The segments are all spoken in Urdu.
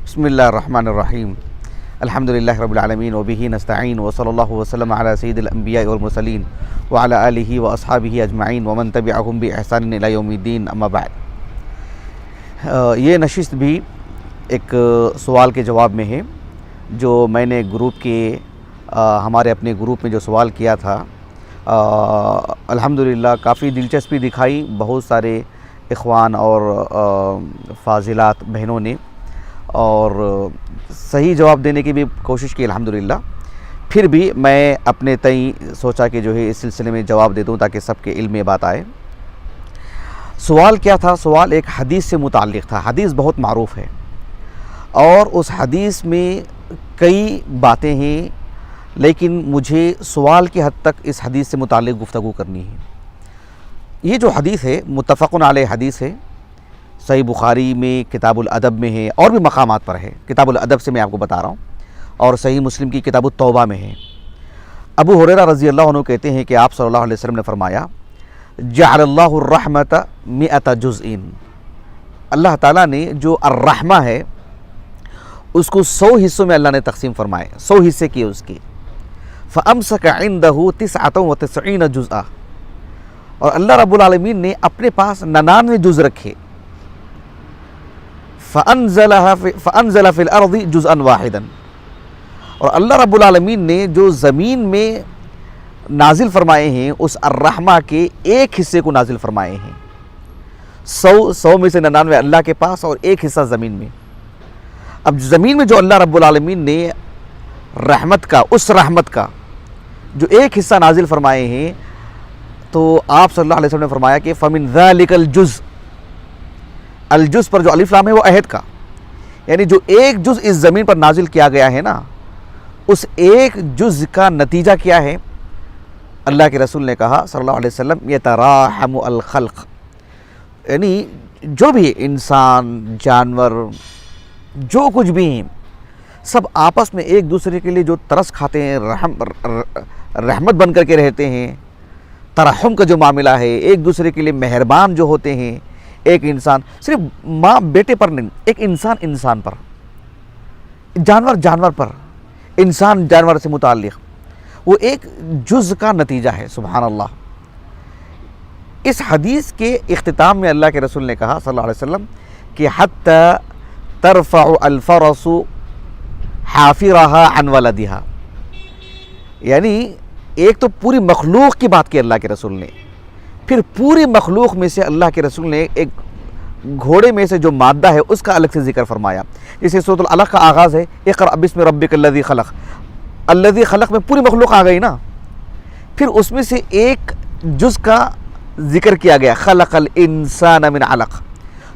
بسم اللہ الرحمن الرحیم الحمدللہ رب العالمین وبہ نستعین وصلی اللہ وسلم علی سید الانبیاء والمرسلین وعلی آلہ واصحابہ اجمعین ومن تبعہم بإحسان الی یوم الدین اما بعد۔ یہ نشست بھی ایک سوال کے جواب میں ہے جو میں نے گروپ کے ہمارے اپنے گروپ میں جو سوال کیا تھا۔ الحمدللہ کافی دلچسپی دکھائی بہت سارے اخوان اور فاضلات بہنوں نے، اور صحیح جواب دینے کی بھی کوشش کی الحمدللہ۔ پھر بھی میں اپنے تئیں سوچا کہ جو ہے اس سلسلے میں جواب دے دوں تاکہ سب کے علم میں بات آئے۔ سوال کیا تھا؟ سوال ایک حدیث سے متعلق تھا۔ حدیث بہت معروف ہے اور اس حدیث میں کئی باتیں ہیں، لیکن مجھے سوال کی حد تک اس حدیث سے متعلق گفتگو کرنی ہے۔ یہ جو حدیث ہے متفق علیہ حدیث ہے، صحیح بخاری میں کتاب الادب میں ہے اور بھی مقامات پر ہے۔ کتاب الادب سے میں آپ کو بتا رہا ہوں، اور صحیح مسلم کی کتاب التوبہ میں ہے۔ ابو ہریرہ رضی اللہ عنہ کہتے ہیں کہ آپ صلی اللہ علیہ وسلم نے فرمایا جعل اللہ الرحمۃ 100 جزء، اللہ تعالیٰ نے جو الرحمہ ہے اس کو 100 حصوں میں اللہ نے تقسیم فرمائے، 100 حصے کیے اس کے۔ فَأَمْسَكَ عِنْدَهُ 99 جزءا، اور اللہ رب العالمین نے اپنے پاس 99 جز رکھے۔ فَأَنزَلَ فِي الْأَرْضِ جُزْءًا وَاحِدًا، اور اللہ رب العالمین نے جو زمین میں نازل فرمائے ہیں اس الرحمہ کے ایک حصے کو نازل فرمائے ہیں۔ 100 میں سے 99 اللہ کے پاس اور ایک حصہ زمین میں۔ اب زمین میں جو اللہ رب العالمین نے رحمت کا، اس رحمت کا جو ایک حصہ نازل فرمائے ہیں، تو آپ صلی اللہ علیہ وسلم نے فرمایا کہ فَمِن ذَلِكَ الْجُزْء، الجز پر جو الف لام ہے وہ عہد کا، یعنی جو ایک جز اس زمین پر نازل کیا گیا ہے نا، اس ایک جز کا نتیجہ کیا ہے؟ اللہ کے رسول نے کہا صلی اللہ علیہ وسلم یتراحم الخلق، یعنی جو بھی انسان، جانور، جو کچھ بھی ہیں، سب آپس میں ایک دوسرے کے لیے جو ترس کھاتے ہیں، رحمت بن کر کے رہتے ہیں، ترحم کا جو معاملہ ہے، ایک دوسرے کے لیے مہربان جو ہوتے ہیں۔ ایک انسان صرف ماں بیٹے پر نہیں، ایک انسان انسان پر، جانور جانور پر، انسان جانور سے متعلق، وہ ایک جز کا نتیجہ ہے۔ سبحان اللہ۔ اس حدیث کے اختتام میں اللہ کے رسول نے کہا صلی اللہ علیہ وسلم کہ حتی ترفع الفرس حافرها عن ولدها، یعنی ایک تو پوری مخلوق کی بات کی اللہ کے رسول نے، پھر پوری مخلوق میں سے اللہ کے رسول نے ایک گھوڑے میں سے جو مادہ ہے اس کا الگ سے ذکر فرمایا۔ جیسے سورۃ العلق کا آغاز ہے اقرأ بسم ربک الذی خلق، الذی خلق میں پوری مخلوق آ گئی نا، پھر اس میں سے ایک جز کا ذکر کیا گیا خلق الانسان من علق،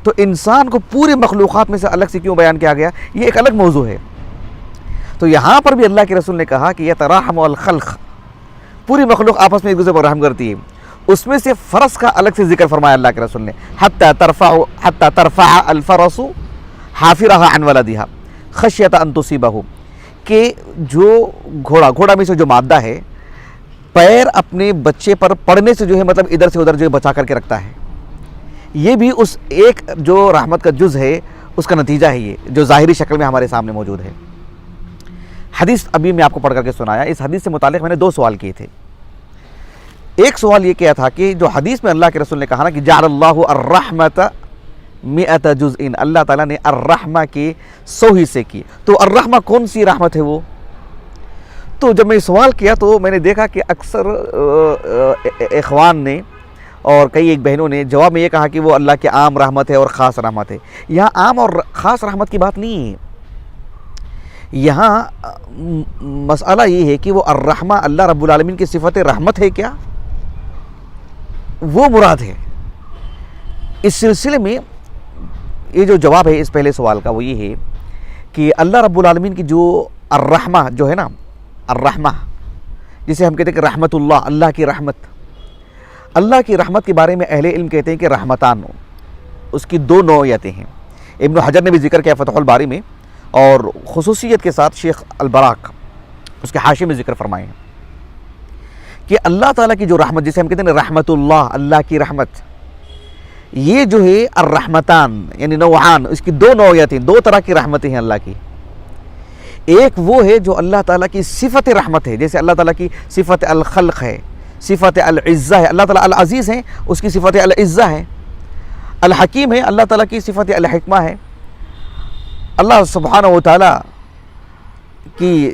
تو انسان کو پوری مخلوقات میں سے الگ سے کیوں بیان کیا گیا؟ یہ ایک الگ موضوع ہے۔ تو یہاں پر بھی اللہ کے رسول نے کہا کہ یتراحم الخلق، پوری مخلوق آپس میں ایک دوسرے پر رحم کرتی ہے، اس میں سے فرس کا الگ سے ذکر فرمایا اللہ کے رسول نے، حتی ترفع الفرس حافرها عن ولدها خشیۃ ان تصیبہ، کہ جو گھوڑا میں سے جو مادہ ہے، پیر اپنے بچے پر پڑنے سے جو ہے مطلب ادھر سے ادھر جو ہے بچا کر کے رکھتا ہے، یہ بھی اس ایک جو رحمت کا جز ہے اس کا نتیجہ ہے، یہ جو ظاہری شکل میں ہمارے سامنے موجود ہے۔ حدیث ابھی میں آپ کو پڑھ کر کے سنایا، اس حدیث سے متعلق میں نے 2 سوال کیے تھے۔ ایک سوال یہ کیا تھا کہ جو حدیث میں اللہ کے رسول نے کہا نا کہ جعل اللہ الرحمۃ 100 جزء، اللہ تعالیٰ نے الرحمہ کے 100 حصے کی، تو الرحمہ کون سی رحمت ہے وہ؟ تو جب میں سوال کیا تو میں نے دیکھا کہ اکثر اخوان نے اور کئی ایک بہنوں نے جواب میں یہ کہا کہ وہ اللہ کی عام رحمت ہے اور خاص رحمت ہے۔ یہاں عام اور خاص رحمت کی بات نہیں ہے، یہاں مسئلہ یہ ہے کہ وہ الرحمہ اللہ رب العالمین کی صفت رحمت ہے کیا، وہ مراد ہے۔ اس سلسلے میں یہ جو جواب ہے اس پہلے سوال کا وہ یہ ہے کہ اللہ رب العالمین کی جو الرحمہ جو ہے نا، الرحمہ جسے ہم کہتے ہیں کہ رحمت اللہ، اللہ کی رحمت، اللہ کی رحمت کے بارے میں اہل علم کہتے ہیں کہ رحمتان، اس کی 2 نوعیتیں ہیں۔ ابن حجر نے بھی ذکر کیا فتح الباری میں، اور خصوصیت کے ساتھ شیخ البراق اس کے حاشیے میں ذکر فرمائے ہیں کہ اللہ تعالیٰ کی جو رحمت، جسے ہم کہتے ہیں رحمت اللہ، اللہ کی رحمت، یہ جو ہے الرحمتان یعنی نوعان، اس کی دو نوعیت ہیں، دو طرح کی رحمتیں ہیں اللہ کی. ایک وہ ہے جو اللہ تعالیٰ کی صفت رحمت ہے، جیسے اللہ تعالیٰ کی صفت الخلق ہے، صفت العزہ ہے، اللہ تعالیٰ العزیز ہے، اس کی صفت العزہ ہے. الحکیم ہے، اللہ تعالیٰ کی صفت الحکمہ ہے. اللہ سبحانہ و تعالیٰ کی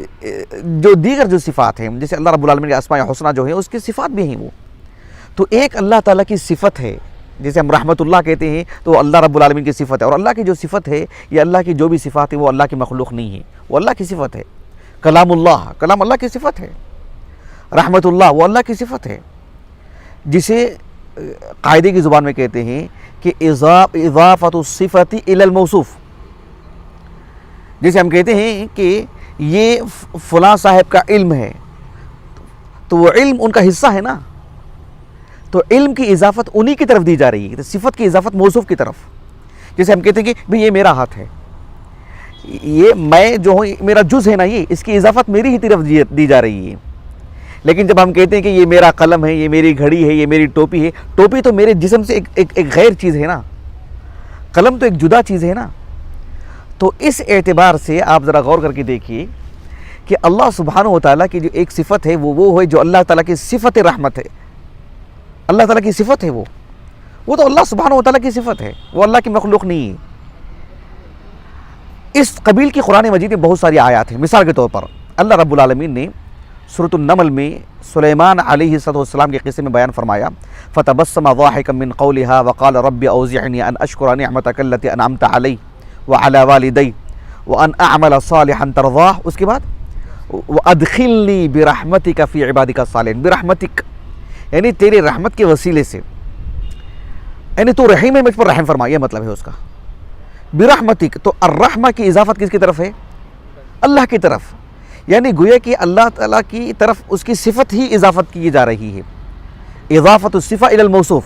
جو دیگر جو صفات ہیں، جیسے اللہ رب العالمین کے اسماء حسنہ جو ہیں اس کی صفات بھی ہیں وہ. تو ایک اللہ تعالیٰ کی صفت ہے، جیسے ہم رحمت اللہ کہتے ہیں تو اللہ رب العالمین کی صفت ہے. اور اللہ کی جو صفت ہے، یہ اللہ کی جو بھی صفات ہے وہ اللہ کی مخلوق نہیں ہے، وہ اللہ کی صفت ہے. کلام اللہ کی صفت ہے. رحمت اللہ وہ اللہ کی صفت ہے، جسے قاعدے کی زبان میں کہتے ہیں کہ اضافت الصفت الی الموصوف. جیسے ہم کہتے ہیں کہ یہ فلاں صاحب کا علم ہے، تو وہ علم ان کا حصہ ہے نا، تو علم کی اضافت انہی کی طرف دی جا رہی ہے، صفت کی اضافت موصوف کی طرف. جیسے ہم کہتے ہیں کہ بھئی یہ میرا ہاتھ ہے، یہ میں جو ہوں میرا جز ہے نا، یہ اس کی اضافت میری ہی طرف دی جا رہی ہے. لیکن جب ہم کہتے ہیں کہ یہ میرا قلم ہے، یہ میری گھڑی ہے، یہ میری ٹوپی ہے، ٹوپی تو میرے جسم سے ایک غیر چیز ہے نا، قلم تو ایک جدا چیز ہے نا. تو اس اعتبار سے آپ ذرا غور کر کے دیکھیے کہ اللہ سبحانہ و تعالیٰ کی جو ایک صفت ہے وہ ہے جو اللہ تعالیٰ کی صفت رحمت ہے. اللہ تعالیٰ کی صفت ہے وہ تو اللہ سبحانہ و تعالیٰ کی صفت ہے، وہ اللہ کی مخلوق نہیں ہے. اس قبیل کی قرآن مجید میں بہت ساری آیات ہیں. مثال کے طور پر اللہ رب العالمین نے سورۃ النمل میں سلیمان علیہ السلام کے قصے میں بیان فرمایا، فَتَبَسَّمَ ضَاحِكًا مِّن قَوْلِهَا وَقَالَ رَبِّ أَوْزِعْنِي أَنْ أَشْكُرَ نِعْمَتَكَ الَّتِي أَنْعَمْتَ عَلَيَّ وَعَلَى وَالِدَيَّ وَأَنْ أَعْمَلَ صَالِحًا تَرْضَاهُ. اس کے بعد وَأَدْخِلْنِي بِرَحْمَتِكَ فِي عِبَادِكَ الصَّالِحِينَ. برحمتک یعنی تیرے رحمت کے وسیلے سے، یعنی تو رحیم ہے، مجھ پر رحم فرما، یہ مطلب ہے اس کا. برحمتک، تو الرحمہ کی اضافت کس کی طرف ہے؟ اللہ کی طرف. یعنی گویا کہ اللہ تعالیٰ کی طرف اس کی صفت ہی اضافت کی جا رہی ہے. اضافت الصفہ الی الموصوف.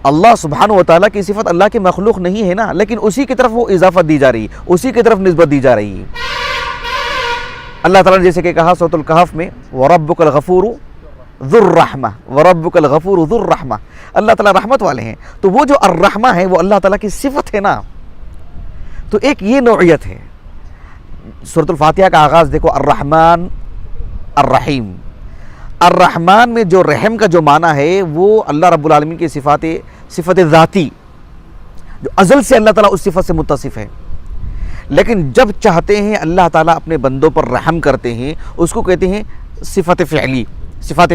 اللہ سبحانہ و تعالیٰ کی صفت اللہ کی مخلوق نہیں ہے نا، لیکن اسی کی طرف وہ اضافت دی جا رہی ہے، اسی کی طرف نسبت دی جا رہی ہے. اللہ تعالیٰ نے جیسے کہ کہا سورۃ الکہف میں وَرَبُّكَ الْغَفُورُ ذُو الرَّحْمَةِ وَرَبُّكَ الْغَفُورُ ذُو الرَّحْمَةِ. اللہ تعالیٰ رحمت والے ہیں، تو وہ جو الرحمہ ہے وہ اللہ تعالیٰ کی صفت ہے نا. تو ایک یہ نوعیت ہے. سورۃ الفاتحہ کا آغاز دیکھو، الرحمن الرحیم. الرحمن میں جو رحم کا جو معنی ہے وہ اللہ رب العالمین کی صفت ذاتی، جو ازل سے اللہ تعالیٰ اس صفت سے متصف ہے. لیکن جب چاہتے ہیں اللہ تعالیٰ اپنے بندوں پر رحم کرتے ہیں، اس کو کہتے ہیں صفت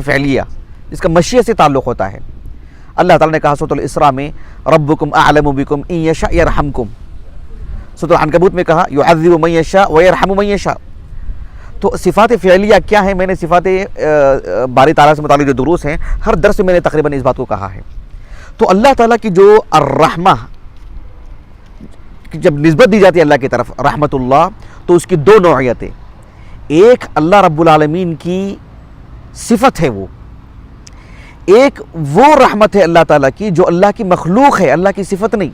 فعلیہ، جس کا مشیت سے تعلق ہوتا ہے. اللہ تعالیٰ نے کہا سورۃ الاسراء میں ربکم اعلم بکم ان یشاء یرحمکم. سورۃ العنکبوت میں کہا یعذب من یشاء ویرحم من یشاء. تو صفات فعلیہ کیا ہیں؟ میں نے صفات باری تعالیٰ سے متعلق جو دروس ہیں ہر درس میں نے تقریباً اس بات کو کہا ہے. تو اللہ تعالیٰ کی جو الرحمہ جب نسبت دی جاتی ہے اللہ کی طرف رحمت اللہ، تو اس کی دو نوعیتیں. ایک اللہ رب العالمین کی صفت ہے وہ، ایک وہ رحمت ہے اللہ تعالیٰ کی جو اللہ کی مخلوق ہے، اللہ کی صفت نہیں.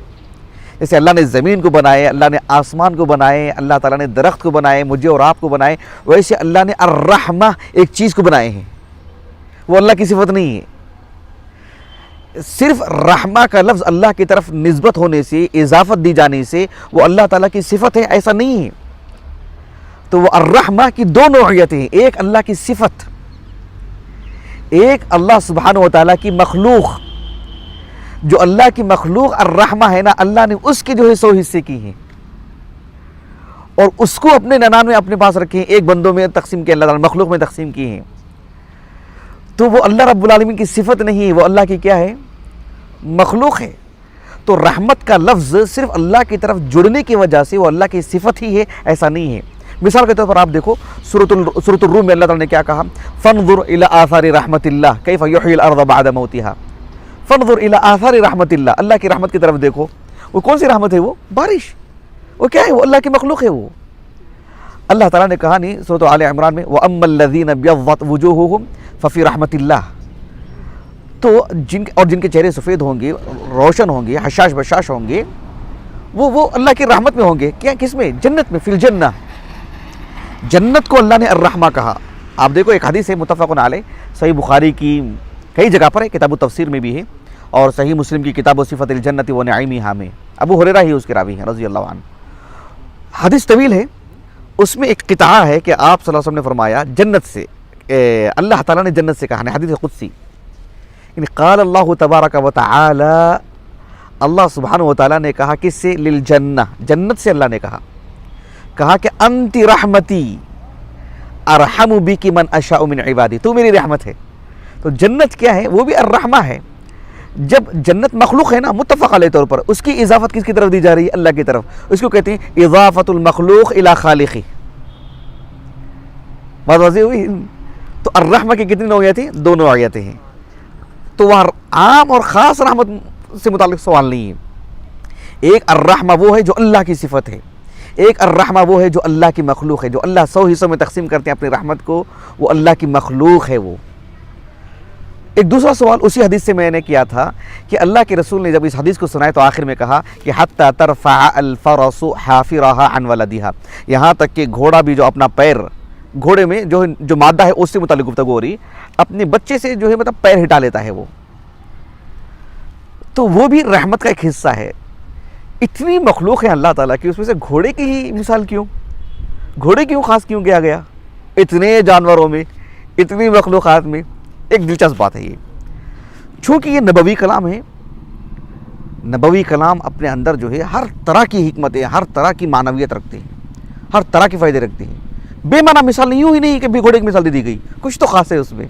جیسے اللہ نے زمین کو بنائے، اللہ نے آسمان کو بنائے، اللہ تعالیٰ نے درخت کو بنائے، مجھے اور آپ کو بنائے، ویسے اللہ نے الرحمہ ایک چیز کو بنائے ہیں، وہ اللہ کی صفت نہیں ہے. صرف رحمہ کا لفظ اللہ کی طرف نسبت ہونے سے، اضافت دی جانے سے وہ اللہ تعالیٰ کی صفت ہے، ایسا نہیں ہے. تو وہ الرحمہ کی دو نوعیتیں ہیں، ایک اللہ کی صفت، ایک اللہ سبحانہ و تعالیٰ کی مخلوق. جو اللہ کی مخلوق الرحمہ ہے نا، اللہ نے اس کے جو ہے 100 حصے کی ہیں اور اس کو اپنے 99 اپنے پاس رکھے ہیں، ایک بندوں میں تقسیم کیے، اللہ تعالیٰ مخلوق میں تقسیم کی ہیں. تو وہ اللہ رب العالمین کی صفت نہیں ہے، وہ اللہ کی کیا ہے؟ مخلوق ہے. تو رحمت کا لفظ صرف اللہ کی طرف جڑنے کی وجہ سے وہ اللہ کی صفت ہی ہے، ایسا نہیں ہے. مثال کے طور پر آپ دیکھو سورۃ الروم میں اللہ تعالیٰ نے کیا کہا؟ فانظر الی آثار رحمت اللہ کیف یحیی الارض بعد موتها. فانظر الی آثار رحمت اللہ، اللہ کی رحمت کی طرف دیکھو. وہ کون سی رحمت ہے؟ وہ بارش. وہ کیا ہے؟ وہ اللہ کی مخلوق ہے. وہ اللہ تعالیٰ نے کہا نہیں سورۃ آل عمران میں وَأَمَّا الَّذِينَ ابْيَضَّتْ وُجُوهُهُمْ فَفِي رَحْمَةِ اللَّهِ. تو جن کے چہرے سفید ہوں گے، روشن ہوں گے، حشاش بشاش ہوں گے، وہ اللہ کی رحمت میں ہوں گے. کیا؟ کس میں؟ جنت میں. فی الجنہ. جنت کو اللہ نے الرحمہ کہا. آپ دیکھو ایک حدیث ہے متفق علیہ، صحیح بخاری کی کئی جگہ پر ہے، کتاب التفسیر میں بھی ہے، اور صحیح مسلم کی کتاب و صفت الجنت و نعیمہا میں ابو ہریرہ ہی اس کے راوی ہیں رضی اللہ عنہ. حدیث طویل ہے، اس میں ایک قطعہ ہے کہ آپ صلی اللہ علیہ وسلم نے فرمایا جنت سے، اللہ تعالیٰ نے جنت سے کہا، حدیث قدسی، یعنی قال اللہ تبارک و تعالی، اللہ سبحانہ و تعالیٰ نے کہا کس سے؟ للجنہ، جنت سے اللہ نے کہا کہ انت رحمتی ارحم بک من اشاء من عبادی، تو میری رحمت ہے. تو جنت کیا ہے؟ وہ بھی الرحمہ ہے. جب جنت مخلوق ہے نا متفق علیہ طور پر، اس کی اضافت کس کی طرف دی جا رہی ہے؟ اللہ کی طرف. اس کو کہتے ہیں اضافت المخلوق الی خالقی. بات واضح ہوئی؟ تو الرحمہ کی کتنی نوعیتیں؟ 2 نوعیتیں ہیں. تو وہاں عام اور خاص رحمت سے متعلق سوال نہیں ہے. ایک الرحمہ وہ ہے جو اللہ کی صفت ہے، ایک الرحمہ وہ ہے جو اللہ کی مخلوق ہے. جو اللہ 100 حصوں میں تقسیم کرتے ہیں اپنی رحمت کو، وہ اللہ کی مخلوق ہے. وہ ایک دوسرا سوال اسی حدیث سے میں نے کیا تھا کہ اللہ کے رسول نے جب اس حدیث کو سنایا تو آخر میں کہا کہ حتی ترفع الفرس حافرها عن ولدها، یہاں تک کہ گھوڑا بھی جو اپنا پیر، گھوڑے میں جو مادہ ہے اس سے متعلق گفتگو ہو رہی، اپنے بچے سے جو ہے مطلب پیر ہٹا لیتا ہے وہ. تو وہ بھی رحمت کا ایک حصہ ہے. اتنی مخلوق ہے اللہ تعالیٰ کی، اس میں سے گھوڑے کی ہی مثال کیوں؟ گھوڑے کیوں خاص کیوں کیا گیا اتنے جانوروں میں، اتنی مخلوقات میں؟ ایک دلچسپ بات ہے یہ، چونکہ یہ نبوی کلام ہے. نبوی کلام اپنے اندر جو ہے ہر طرح کی حکمتیں، ہر طرح کی معنویت رکھتے ہیں، ہر طرح کے فائدے رکھتے ہیں. بے معنی مثال نہیں، یوں ہی نہیں کہ گھوڑے کی مثال دے دی گئی، کچھ تو خاص ہے اس میں.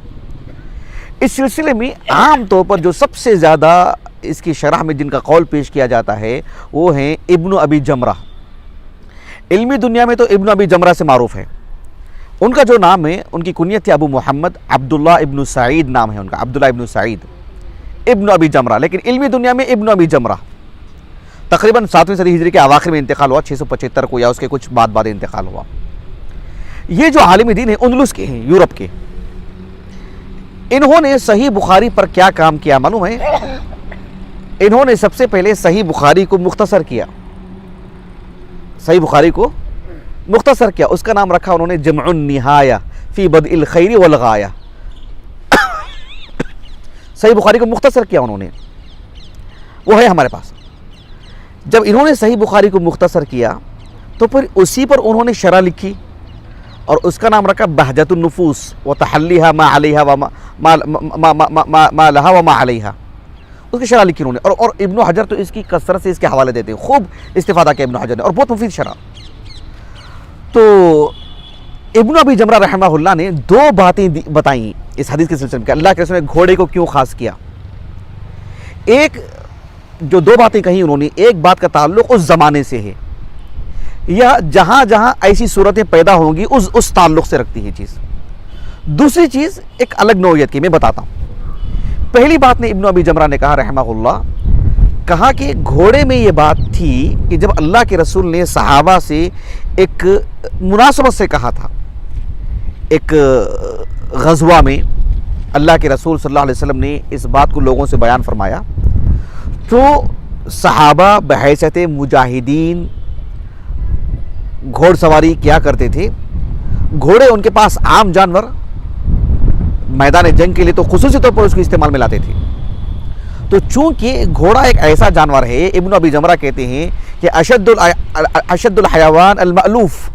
اس سلسلے میں عام طور پر جو سب سے زیادہ اس کی شرح میں جن کا قول پیش کیا جاتا ہے وہ ہیں ابن ابی جمرہ. علمی دنیا میں تو ابن ابی جمرہ سے معروف ہے. ان کا جو نام ہے، ان کی کنیت تھی ابو محمد، عبداللہ ابن سعید نام ہے ان کا، عبداللہ ابن سعید ابن ابی جمرہ. لیکن علمی دنیا میں ابن ابی جمرہ. تقریباً 7ویں صدی ہجری کے اواخر میں انتقال ہوا، 675 کو یا اس کے کچھ بعد انتقال ہوا. یہ جو عالم دین ہیں اندلس کے ہیں، یورپ کے. انہوں نے صحیح بخاری پر کیا کام کیا معلوم ہے؟ انہوں نے سب سے پہلے صحیح بخاری کو مختصر کیا. صحیح بخاری کو مختصر کیا، اس کا نام رکھا انہوں نے جمع النہایہ فی بدء الخیر والغایہ. صحیح بخاری کو مختصر کیا انہوں نے، وہ ہے ہمارے پاس. جب انہوں نے صحیح بخاری کو مختصر کیا تو پھر اسی پر انہوں نے شرح لکھی اور اس کا نام رکھا بہجت النفوس وتحلیھا ما علیھا ما لہا وما علیھا. اس کی شرح لکھی انہوں نے. اور ابن حجر تو اس کی کثرت سے اس کے حوالے دیتے ہیں، خوب استفادہ کیا ابن حجر نے اور بہت مفید شرح. تو ابن ابی جمرہ رحمہ اللہ نے 2 باتیں بتائیں اس حدیث کے سلسلے میں کہ اللہ کے رسول نے گھوڑے کو کیوں خاص کیا. ایک جو 2 باتیں کہیں انہوں نے، ایک بات کا تعلق اس زمانے سے ہے یا جہاں جہاں ایسی صورتیں پیدا ہوں گی اس تعلق سے رکھتی ہے چیز. دوسری چیز ایک الگ نوعیت کی، میں بتاتا ہوں. پہلی بات نے ابن ابی جمرہ نے کہا رحمہ اللہ، کہا کہ گھوڑے میں یہ بات تھی کہ جب اللہ کے رسول نے صحابہ سے ایک مناسبت سے کہا تھا، ایک غزوہ میں اللہ کے رسول صلی اللہ علیہ وسلم نے اس بات کو لوگوں سے بیان فرمایا تو صحابہ بحیثیت مجاہدین گھوڑ سواری کیا کرتے تھے. گھوڑے ان کے پاس عام جانور، میدان جنگ کے لیے تو خصوصی طور پر اس کو استعمال میں لاتے تھے. تو چونکہ گھوڑا ایک ایسا جانور ہے، ابن ابی جمرہ کہتے ہیں کہ اشد الحیوان المألوف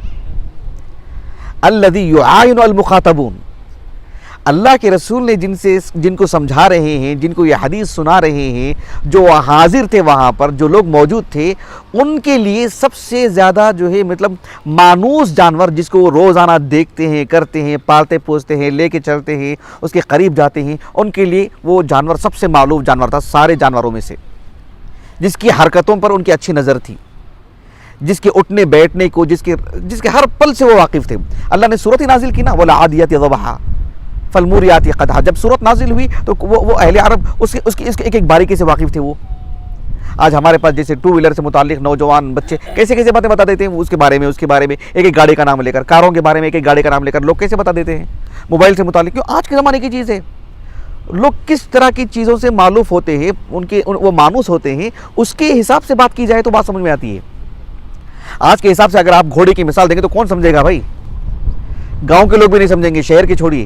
الذی یعاین المخاطبون. اللہ کے رسول نے جن کو سمجھا رہے ہیں، جن کو یہ حدیث سنا رہے ہیں، جو حاضر تھے وہاں پر، جو لوگ موجود تھے، ان کے لیے سب سے زیادہ جو ہے مطلب مانوس جانور جس کو وہ روزانہ دیکھتے ہیں، کرتے ہیں، پالتے پوستے ہیں، لے کے چلتے ہیں، اس کے قریب جاتے ہیں، ان کے لیے وہ جانور سب سے معلوم جانور تھا سارے جانوروں میں سے، جس کی حرکتوں پر ان کی اچھی نظر تھی، جس کے اٹھنے بیٹھنے کو، جس کے ہر پل سے وہ واقف تھے. اللہ نے سورت نازل کی نا وَالْعَادِيَاتِ ضَبْحًا فَالْمُورِيَاتِ قَدْحًا. جب سورت نازل ہوئی تو وہ اہل عرب اس کی ایک ایک باریکی سے واقف تھے. وہ آج ہمارے پاس جیسے 2 ویلر سے متعلق نوجوان بچے کیسے باتیں بتا دیتے ہیں، اس کے بارے میں ایک ایک گاڑی کا نام لے کر، کاروں کے بارے میں ایک ایک گاڑی کا نام لے کر لوگ کیسے بتا دیتے ہیں موبائل سے متعلق. کیوں؟ آج کے زمانے کی چیز ہے. لوگ کس طرح کی چیزوں سے معلوف ہوتے ہیں، وہ مانوس ہوتے ہیں، اس کے حساب سے بات کی جائے تو بات سمجھ میں آتی ہے. آج کے حساب سے اگر آپ گھوڑے کی مثال دیں گے تو کون سمجھے گا بھائی؟ گاؤں کے لوگ بھی نہیں سمجھیں گے، شہر کے چھوڑیے.